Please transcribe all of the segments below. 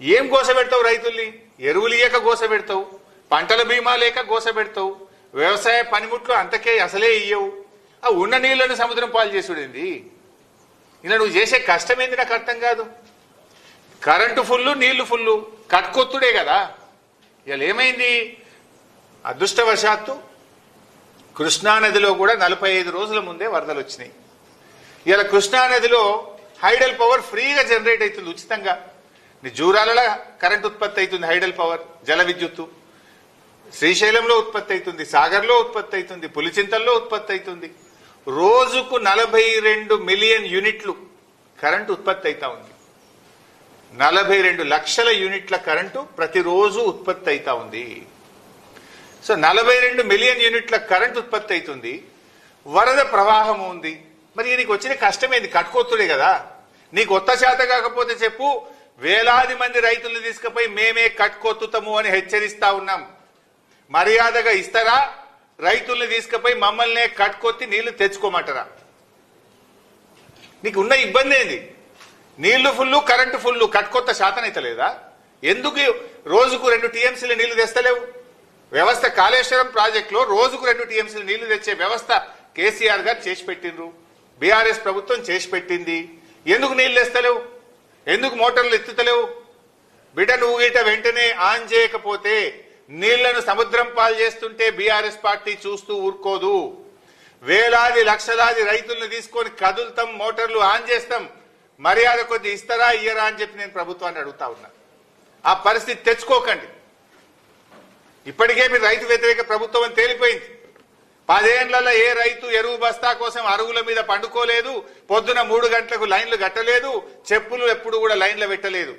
ఏం గోసపెడతావు రైతుల్ని? ఎరువులు ఇయ్యక గోసపెడతావు, పంటల బీమా లేక గోసపెడతావు, వ్యవసాయ పనిముట్లు అంతకే అసలే ఇయ్యవు. ఆ ఉన్న నీళ్లను సముద్రం పాలు చేసుడేంది? ఇలా నువ్వు చేసే కష్టమేంది నాకు అర్థం కాదు. కరెంటు ఫుల్లు, నీళ్లు ఫుల్లు, కట్కొత్తుడే కదా. ఇలా ఏమైంది? అదృష్టవశాత్తు కృష్ణానదిలో కూడా 45 రోజుల ముందే వరదలు వచ్చినాయి. ఇలా కృష్ణానదిలో హైడల్ పవర్ ఫ్రీగా జనరేట్ అవుతుంది ఉచితంగా. జూరాలలో కరెంట్ ఉత్పత్తి అవుతుంది, హైడల్ పవర్ జల విద్యుత్తు. శ్రీశైలంలో ఉత్పత్తి అవుతుంది, సాగర్లో ఉత్పత్తి అవుతుంది, పులిచింతల్లో ఉత్పత్తి అవుతుంది. రోజుకు 42 మిలియన్ యూనిట్లు కరెంటు ఉత్పత్తి అవుతా ఉంది. 42 లక్షల యూనిట్ల కరెంటు ప్రతిరోజు ఉత్పత్తి అవుతా ఉంది. సో 42 మిలియన్ యూనిట్ల కరెంటు ఉత్పత్తి అవుతుంది, వరద ప్రవాహం ఉంది. మరి నీకు వచ్చిన కష్టమేంది? కట్టుకోతుడే కదా. నీకు కొత్త శాత కాకపోతే చెప్పు, వేలాది మంది రైతులను తీసుకుపోయి మేమే కట్టుకొత్తుతాము అని హెచ్చరిస్తా ఉన్నాం. మర్యాదగా ఇస్తారా? రైతుల్ని తీసుకుపోయి మమ్మల్నే కట్టుకొత్తి నీళ్లు తెచ్చుకోమంటారా? నీకు ఉన్న ఇబ్బంది ఏంది? నీళ్లు ఫుల్లు, కరెంటు ఫుల్లు, కట్టుకొత్త శాతం అయితే లేదా? ఎందుకు రోజుకు 2 టీఎంసీల నీళ్లు తెస్తలేవు? వ్యవస్థ కాళేశ్వరం ప్రాజెక్టులో రోజుకు 2 టీఎంసీల నీళ్లు తెచ్చే వ్యవస్థ కేసీఆర్ గారు చేసి పెట్టిండ్రు, బీఆర్ఎస్ ప్రభుత్వం చేసి పెట్టింది. ఎందుకు నీళ్లు తెస్తలేవు? ఎందుకు మోటార్లు ఎత్తుతలేవు? బిడ్డ నువ్వు గిట వెంటనే ఆన్ చేయకపోతే నీళ్లను సముద్రం పాలు చేస్తుంటే బీఆర్ఎస్ పార్టీ చూస్తూ ఊరుకోదు. వేలాది లక్షలాది రైతులను తీసుకొని కదులుతాం, మోటార్లు ఆన్ చేస్తాం. మర్యాద కొద్ది ఇస్తారా ఇయ్యరా అని చెప్పి నేను ప్రభుత్వాన్ని అడుగుతా ఉన్నా. ఆ పరిస్థితి తెచ్చుకోకండి. ఇప్పటికే మీరు రైతు వ్యతిరేక ప్రభుత్వం అని తేలిపోయింది. 10 ఏళ్లలో ఏ రైతు ఎరువు బస్తా కోసం అరుగుల మీద పండుకోలేదు, పొద్దున 3 గంటలకు లైన్లు కట్టలేదు, చెప్పులు ఎప్పుడు కూడా లైన్లు పెట్టలేదు.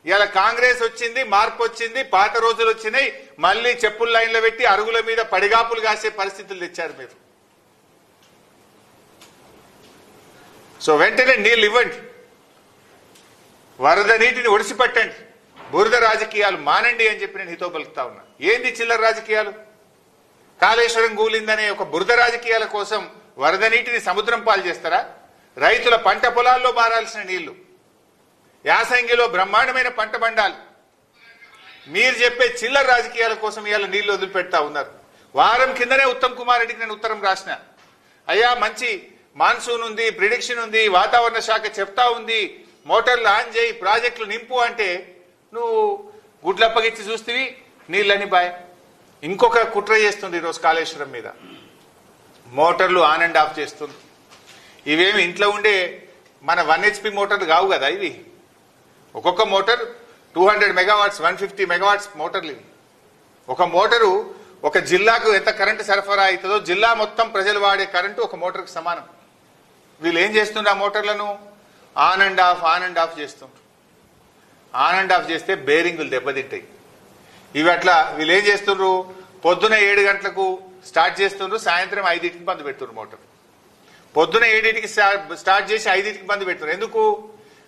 ఇలా కాంగ్రెస్ వచ్చింది, మార్పు వచ్చింది, పాత రోజులు వచ్చినాయి, మళ్ళీ చెప్పులు లైన్లు పెట్టి అరుగుల మీద పడిగాపులు కాసే పరిస్థితులు తెచ్చారు మీరు. సో వెంటనే నీళ్ళు ఇవ్వండి, వరద నీటిని ఒడిసిపట్టండి, బురద రాజకీయాలు మానండి అని చెప్పి నేను హితో పలుకుతా ఉన్నా. ఏంది చిల్లర రాజకీయాలు? కాళేశ్వరం గూలిందనే ఒక బురద రాజకీయాల కోసం వరద నీటిని సముద్రం పాలు చేస్తారా? రైతుల పంట పొలాల్లో మారాల్సిన నీళ్లు, యాసంగిలో బ్రహ్మాండమైన పంట పండాలి. మీరు చెప్పే చిల్లర రాజకీయాల కోసం ఇవాళ నీళ్లు వదిలిపెడతా ఉన్నారు. వారం కిందనే ఉత్తమ్ కుమార్ రెడ్డికి నేను ఉత్తరం రాసిన, అయ్యా మంచి మాన్సూన్ ఉంది, ప్రిడిక్షన్ ఉంది, వాతావరణ శాఖ చెప్తా ఉంది, మోటార్లు ఆన్ చేయి, ప్రాజెక్టులు నింపు అంటే నువ్వు గుడ్లప్పగిచ్చి చూస్తేవి నీళ్ళని బాయ్. ఇంకొక కుట్ర చేస్తుంది ఈరోజు కాళేశ్వరం మీద, మోటార్లు ఆన్ అండ్ ఆఫ్ చేస్తుంది. ఇవేమి ఇంట్లో ఉండే మన 1 HP మోటార్లు కావు కదా ఇవి. ఒక్కొక్క మోటార్ 200 మెగావాట్స్, 150 మెగావాట్స్ మోటార్లు ఇవి. ఒక మోటారు ఒక జిల్లాకు ఎంత కరెంటు సరఫరా అవుతుందో జిల్లా మొత్తం ప్రజలు వాడే కరెంటు ఒక మోటార్కి సమానం. వీళ్ళు ఏం చేస్తుండ్రు? ఆ మోటార్లను ఆన్ అండ్ ఆఫ్ చేస్తుండ్రు. ఆన్ అండ్ ఆఫ్ చేస్తే బేరింగులు దెబ్బతింటాయి. ఇవి అట్లా వీళ్ళు ఏం చేస్తుండ్రు? పొద్దున 7 గంటలకు స్టార్ట్ చేస్తుండ్రు, సాయంత్రం 5కి బంద్ పెడుతున్నారు మోటార్. పొద్దున 7కి స్టార్ట్ చేసి 5కి బంద్ పెడుతున్నారు. ఎందుకు?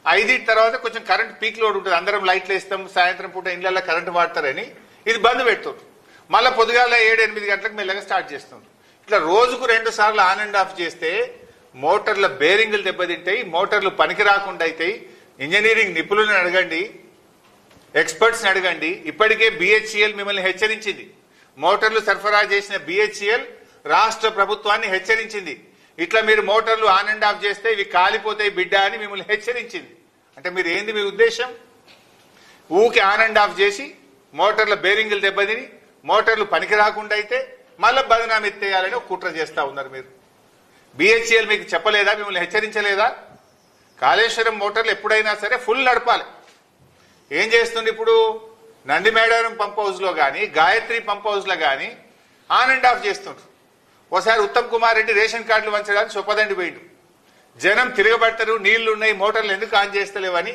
5 తర్వాత కొంచెం కరెంట్ పీక్ లోడ్ ఉంటుంది, అందరం లైట్లు వేస్తాం, సాయంత్రం పూట ఇళ్లలో కరెంట్ వాడతారని ఇది బంద్ పెడుతుంది. మళ్ళీ పొద్దుగాల 7-8 గంటలకు మెల్లగా స్టార్ట్ చేస్తుంది. ఇట్లా రోజుకు 2 సార్లు ఆన్ అండ్ ఆఫ్ చేస్తే మోటార్ల బేరింగులు దెబ్బతింటాయి, మోటార్లు పనికి రాకుండా అవుతాయి. ఇంజనీరింగ్ నిపుణులను అడగండి, ఎక్స్పర్ట్స్ని అడగండి. ఇప్పటికే BHEL మిమ్మల్ని హెచ్చరించింది. మోటార్లు సరఫరా చేసిన BHEL రాష్ట్ర ప్రభుత్వాన్ని హెచ్చరించింది. ఇట్లా మీరు మోటార్లు ఆన్ అండ్ ఆఫ్ చేస్తే ఇవి కాలిపోతాయి బిడ్డ అని మిమ్మల్ని హెచ్చరించింది. అంటే మీరు ఏంది మీ ఉద్దేశం? ఊకి ఆన్ అండ్ ఆఫ్ చేసి మోటార్ల బేరింగులు దెబ్బతిని మోటార్లు పనికి రాకుండా అయితే మళ్ళీ బదనాం ఎత్తేయాలని ఒక కుట్ర చేస్తా ఉన్నారు మీరు. BHEL మీకు చెప్పలేదా? మిమ్మల్ని హెచ్చరించలేదా? కాళేశ్వరం మోటార్లు ఎప్పుడైనా సరే ఫుల్ నడపాలి. ఏం చేస్తుంది ఇప్పుడు? నందిమేడారం పంప్ హౌస్లో కానీ, గాయత్రి పంప్ హౌస్లో కానీ ఆన్ అండ్ ఆఫ్ చేస్తుండ్రు. ఓసారి ఉత్తమ్ కుమార్ రెడ్డి రేషన్ కార్డులు వంచడానికి చొప్పదండి పోయిండు. జనం తిరగబడతారు, నీళ్లు ఉన్నాయి, మోటార్లు ఎందుకు ఆన్ చేస్తలేవని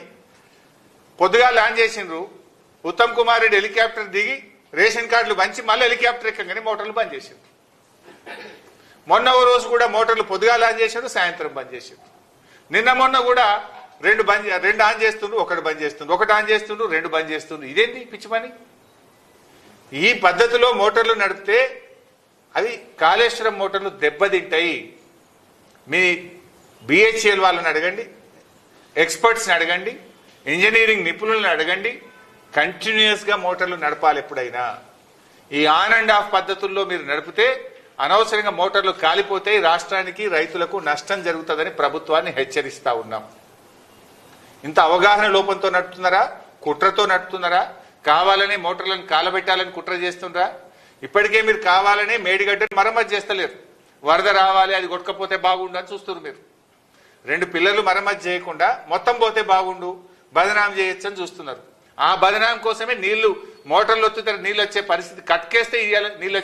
పొద్దుగాలు ఆన్ చేసిండ్రు. ఉత్తమ్ కుమార్ రెడ్డి హెలికాప్టర్ దిగి రేషన్ కార్డులు పంచి మళ్ళీ హెలికాప్టర్ ఎక్కగానే మోటార్లు బంద్ చేసిండ్రు. మొన్న ఓ రోజు కూడా మోటార్లు పొద్దుగాలు ఆన్ చేసిండ్రు, సాయంత్రం బంద్ చేసిండ్రు. నిన్న మొన్న కూడా 2 ఆన్ చేస్తుండ్రు, 1 బంద్ చేస్తుండ్రు, 1 ఆన్ చేస్తుండ్రు, 2 బంద్ చేస్తుండ్రు. ఇదేంటి పిచ్చి పని? ఈ పద్ధతిలో మోటార్లు నడిపితే అవి కాళేశ్వరం మోటార్లు దెబ్బతింటాయి. మీ BHEL వాళ్ళని అడగండి, ఎక్స్పర్ట్స్ని అడగండి, ఇంజనీరింగ్ నిపుణులను అడగండి, కంటిన్యూస్ గా మోటార్లు నడపాలి. ఎప్పుడైనా ఈ ఆన్ అండ్ ఆఫ్ పద్ధతుల్లో మీరు నడిపితే అనవసరంగా మోటార్లు కాలిపోతే రాష్ట్రానికి రైతులకు నష్టం జరుగుతుందని ప్రభుత్వాన్ని హెచ్చరిస్తా ఉన్నాం. ఇంత అవగాహన లోపంతో నడుపుతున్నారా, కుట్రతో నడుపుతున్నారా, కావాలనే మోటార్లను కాలబెట్టాలని కుట్ర చేస్తున్నారా? ఇప్పటికే మీరు కావాలనే మేడిగడ్డను మరమ్మతు చేస్తలేరు. వరద రావాలి అది కొట్టకపోతే బాగుండు అని చూస్తున్నారు. మీరు 2 పిల్లలు మరమ్మతు చేయకుండా మొత్తం పోతే బాగుండు, బదనాం చేయొచ్చు అని చూస్తున్నారు. ఆ బదనాం కోసమే నీళ్లు మోటార్లు వస్తుంటే నీళ్ళు వచ్చే పరిస్థితి కట్కేస్తే నీళ్ళు